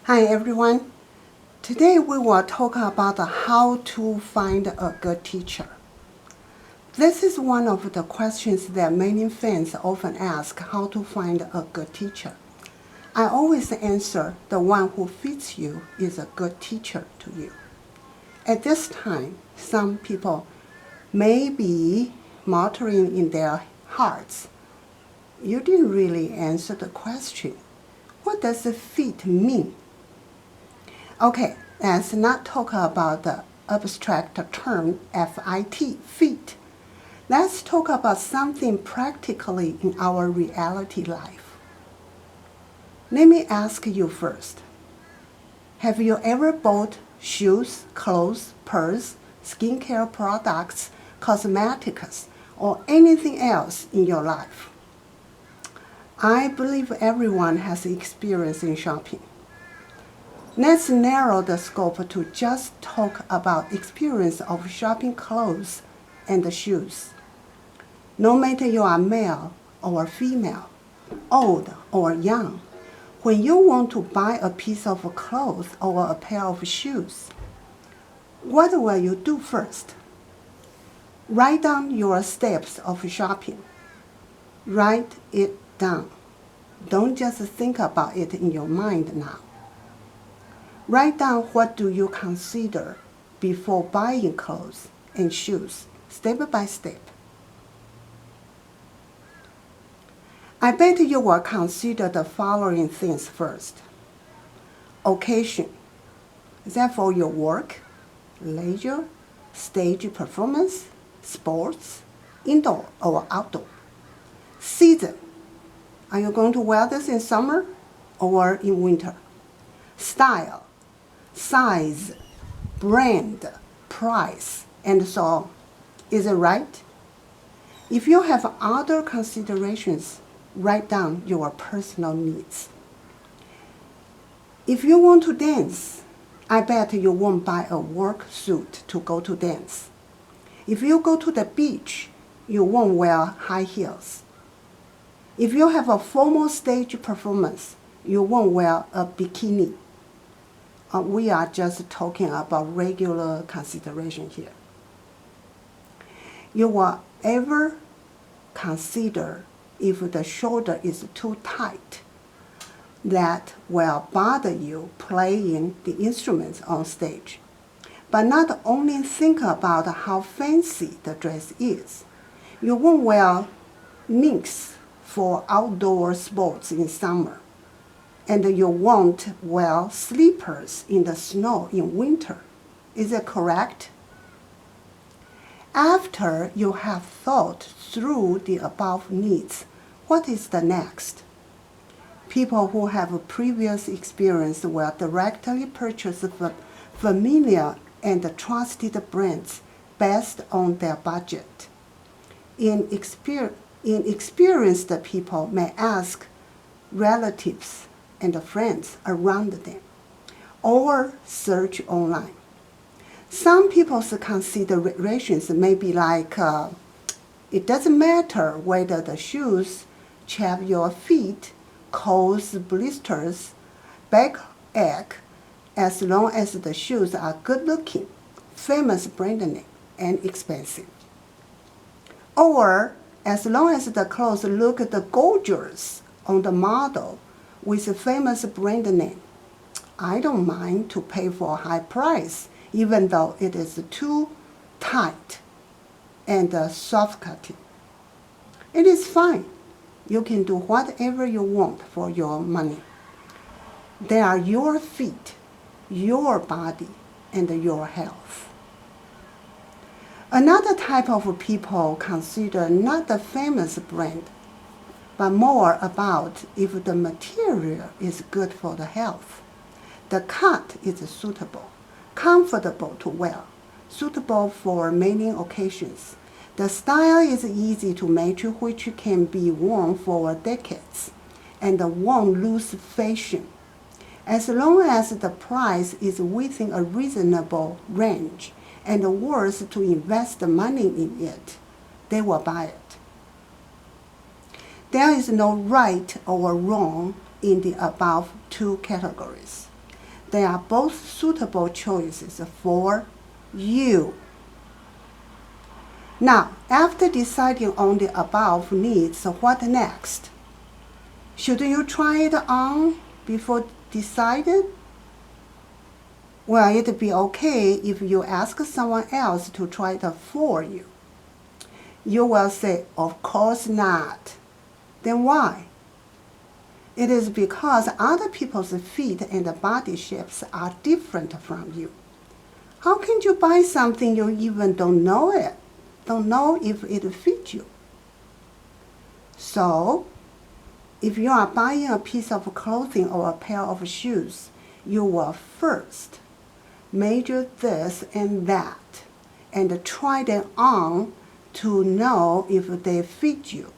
Hi everyone. Today we will talk about how to find a good teacher. This is one of the questions that many fans often ask, how to find a good teacher. I always answer, the one who fits you is a good teacher to you. At this time, some people may be muttering in their hearts, you didn't really answer the question. What does fit mean? Okay, let's not talk about the abstract term FIT, fit. Let's talk about something practically in our reality life. Let me ask you first. Have you ever bought shoes, clothes, purse, skincare products, cosmetics, or anything else in your life? I believe everyone has experience in shopping. Let's narrow the scope to just talk about experience of shopping clothes and shoes. No matter you are male or female, old or young, when you want to buy a piece of clothes or a pair of shoes, what will you do first? Write down your steps of shopping. Write it down. Don't just think about it in your mind now. Write down what do you consider before buying clothes and shoes, step by step. I bet you will consider the following things first. Occasion. Is that for your work, leisure, stage performance, sports, indoor or outdoor? Season. Are you going to wear this in summer or in winter? Style, size, brand, price, and so on. Is it right? If you have other considerations, write down your personal needs. If you want to dance, I bet you won't buy a work suit to go to dance. If you go to the beach, you won't wear high heels. If you have a formal stage performance, you won't wear a bikini. We are just talking about regular consideration here. You will ever consider if the shoulder is too tight, that will bother you playing the instruments on stage. But not only think about how fancy the dress is. You won't wear minks for outdoor sports in summer, and you won't wear slippers in the snow in winter. Is it correct? After you have thought through the above needs, what is the next? People who have previous experience will directly purchase familiar and trusted brands based on their budget. Inexperienced people may ask relatives and friends around them, or search online. Some people's considerations may be like, it doesn't matter whether the shoes chap your feet, cause blisters, backache, as long as the shoes are good looking, famous brand name, and expensive. Or, as long as the clothes look gorgeous on the model with a famous brand name, I don't mind to pay for a high price, even though it is too tight and suffocating. It is fine. You can do whatever you want for your money. They are your feet, your body, and your health. Another type of people consider not the famous brand, but more about if the material is good for the health. The cut is suitable, comfortable to wear, suitable for many occasions. The style is easy to match, which can be worn for decades and won't lose fashion. As long as the price is within a reasonable range and worth to invest money in it, they will buy it. There is no right or wrong in the above two categories. They are both suitable choices for you. Now, after deciding on the above needs, what next? Should you try it on before deciding? Will it be okay if you ask someone else to try it for you? You will say, of course not. Then why? It is because other people's feet and body shapes are different from you. How can you buy something you even don't know if it fits you? So, if you are buying a piece of clothing or a pair of shoes, you will first measure this and that and try them on to know if they fit you.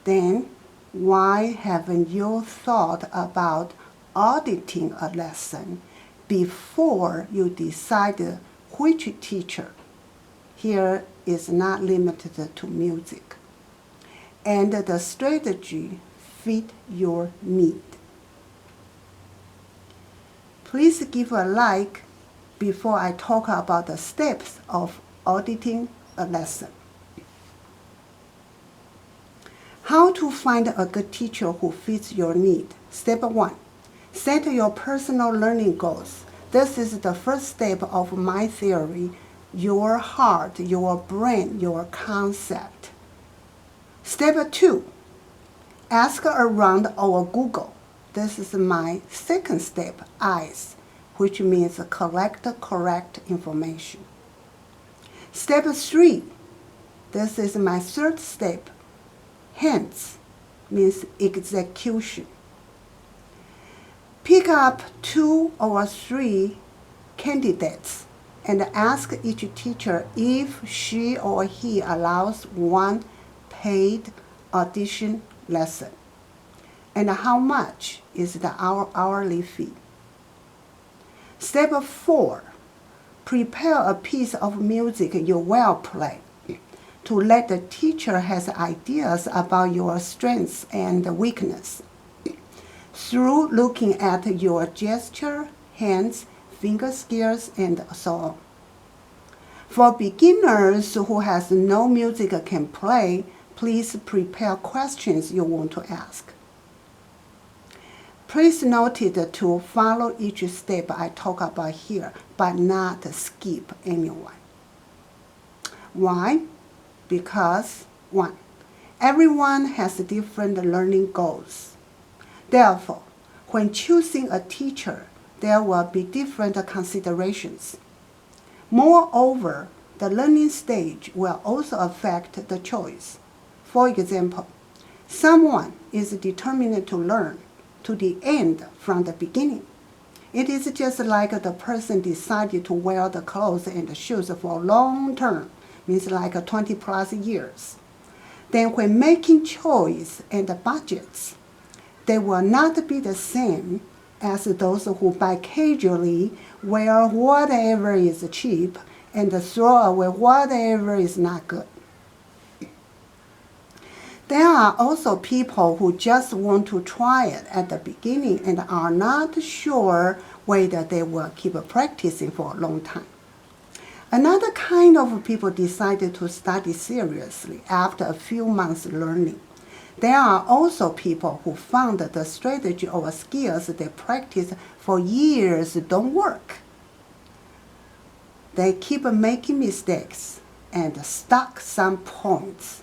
Then, why haven't you thought about auditing a lesson before you decide which teacher? Here is not limited to music. And the strategy fit your need. Please give a like before I talk about the steps of auditing a lesson. How to find a good teacher who fits your need. Step 1. Set your personal learning goals. This is the first step of my theory, your heart, your brain, your concept. Step 2. Ask around or Google. This is my second step, eyes, which means collect correct information. Step 3. This is my third step, hands, means execution. Pick up 2 or 3 candidates and ask each teacher if she or he allows one paid audition lesson, and how much is the hourly fee. Step 4. Prepare a piece of music you will play to let the teacher have ideas about your strengths and weakness through looking at your gesture, hands, finger skills, and so on. For beginners who has no music can play, please prepare questions you want to ask. Please note to follow each step I talk about here, but not skip anyone. Why? Because 1. Everyone has different learning goals. Therefore, when choosing a teacher, there will be different considerations. Moreover, the learning stage will also affect the choice. For example, someone is determined to learn to the end from the beginning. It is just like the person decided to wear the clothes and the shoes for long term, means like 20 plus years. Then when making choice and budgets, they will not be the same as those who buy casually, wear whatever is cheap, and throw away whatever is not good. There are also people who just want to try it at the beginning and are not sure whether they will keep practicing for a long time. Another kind of people decided to study seriously after a few months learning. There are also people who found that the strategy or skills they practice for years don't work. They keep making mistakes and stuck some points,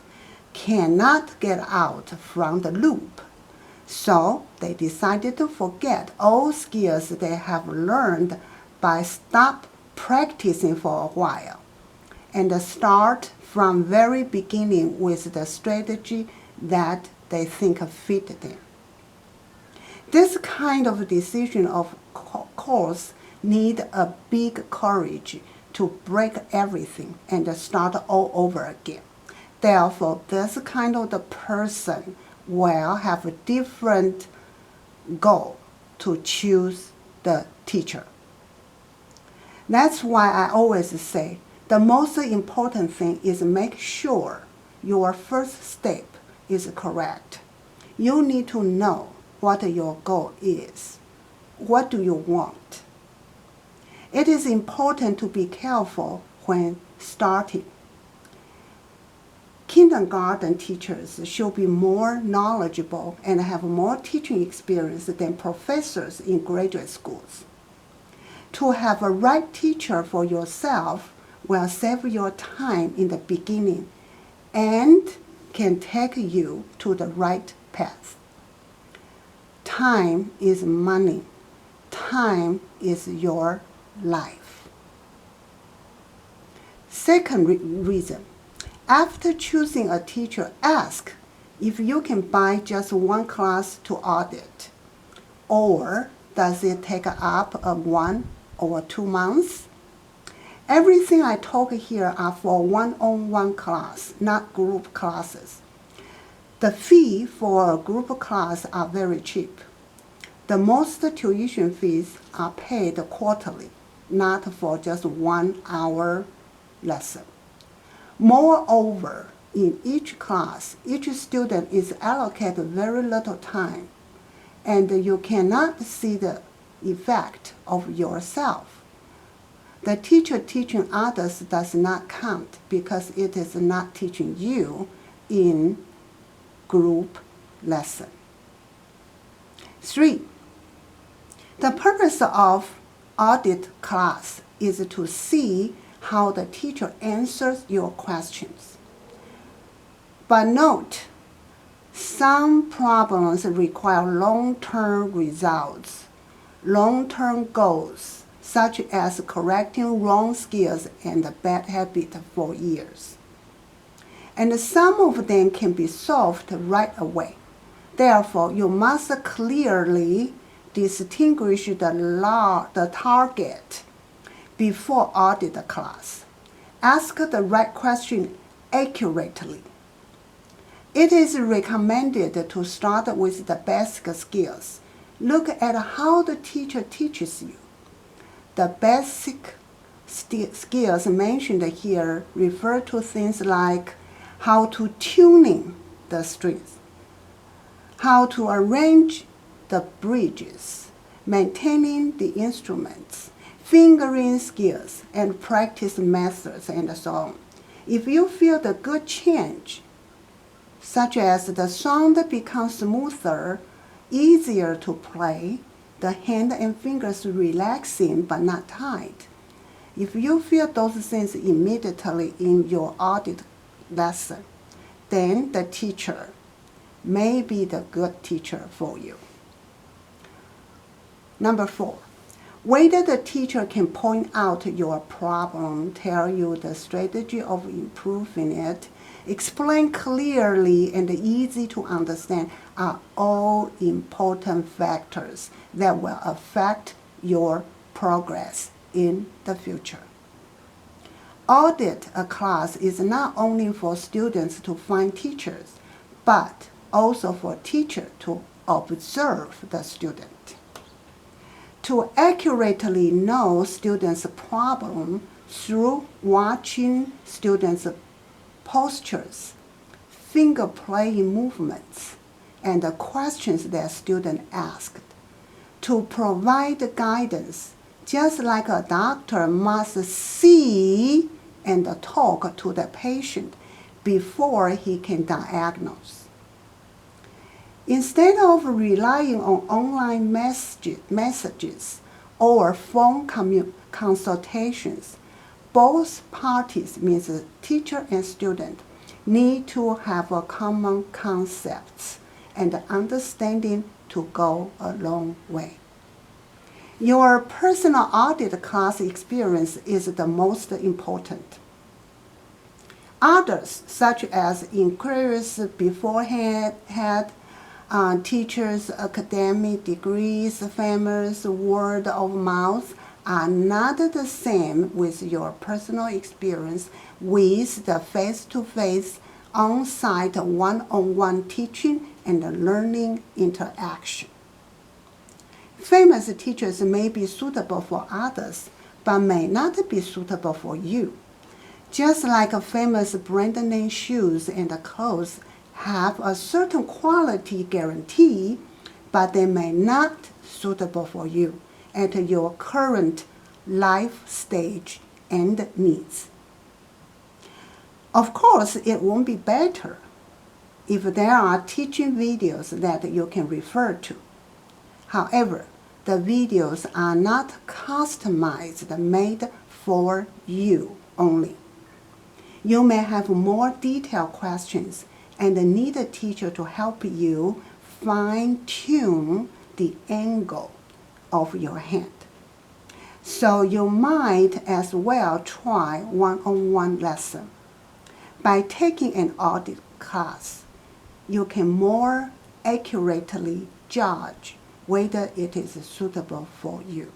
cannot get out from the loop. So they decided to forget all skills they have learned by stop practicing for a while and start from very beginning with the strategy that they think fit them. This kind of decision, of course, need a big courage to break everything and start all over again. Therefore, this kind of the person will have a different goal to choose the teacher. That's why I always say the most important thing is make sure your first step is correct. You need to know what your goal is. what do you want? It is important to be careful when starting. Kindergarten teachers should be more knowledgeable and have more teaching experience than professors in graduate schools. To have a right teacher for yourself will save your time in the beginning and can take you to the right path. Time is money. Time is your life. Second reason, after choosing a teacher, ask if you can buy just one class to audit, or does it take up 1 or 2 months? Everything I talk here are for one-on-one class, not group classes. The fee for a group class are very cheap. The most tuition fees are paid quarterly, not for just 1 hour lesson. Moreover, in each class, each student is allocated very little time, and you cannot see the effect of yourself. The teacher teaching others does not count because it is not teaching you in group lesson. 3. The purpose of audit class is to see how the teacher answers your questions. But note, some problems require long-term results, long-term goals, such as correcting wrong skills and bad habits for years. And some of them can be solved right away. Therefore, you must clearly distinguish the target before audit the class. Ask the right question accurately. It is recommended to start with the basic skills. Look at how the teacher teaches you. The basic skills mentioned here refer to things like how to tuning the strings, how to arrange the bridges, maintaining the instruments, fingering skills, and practice methods, and so on. If you feel the good change, such as the sound becomes smoother, easier to play, the hand and fingers relaxing but not tight. If you feel those things immediately in your audit lesson, then the teacher may be the good teacher for you. Number 4, whether the teacher can point out your problem, tell you the strategy of improving it, explain clearly and easy to understand are all important factors that will affect your progress in the future. Audit a class is not only for students to find teachers, but also for teachers to observe the student. To accurately know students' problem through watching students' postures, finger playing movements, and the questions that student asked. To provide guidance, just like a doctor must see and talk to the patient before he can diagnose. Instead of relying on online messages or phone consultations, both parties, means teacher and student, need to have a common concepts and understanding to go a long way. Your personal audit class experience is the most important. Others, such as inquiries beforehand, teachers' academic degrees, famous word of mouth, are not the same with your personal experience with the face-to-face, on-site, one-on-one teaching and learning interaction. Famous teachers may be suitable for others, but may not be suitable for you. Just like famous brand name shoes and clothes have a certain quality guarantee, but they may not suitable for you at your current life stage and needs. Of course, it won't be better if there are teaching videos that you can refer to. However, the videos are not customized, made for you only. You may have more detailed questions and need a teacher to help you fine-tune the angle of your hand. So you might as well try one-on-one lesson. By taking an audit class, you can more accurately judge whether it is suitable for you.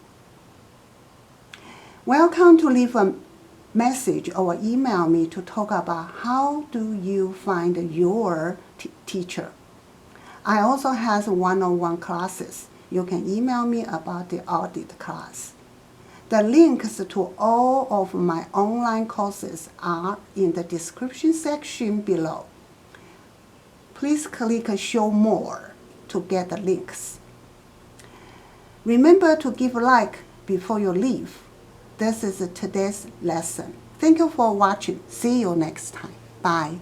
Welcome to leave a message or email me to talk about how do you find your teacher. I also have one-on-one classes. You can email me about the audit class. The links to all of my online courses are in the description section below. Please click Show More to get the links. Remember to give a like before you leave. This is today's lesson. Thank you for watching. See you next time. Bye.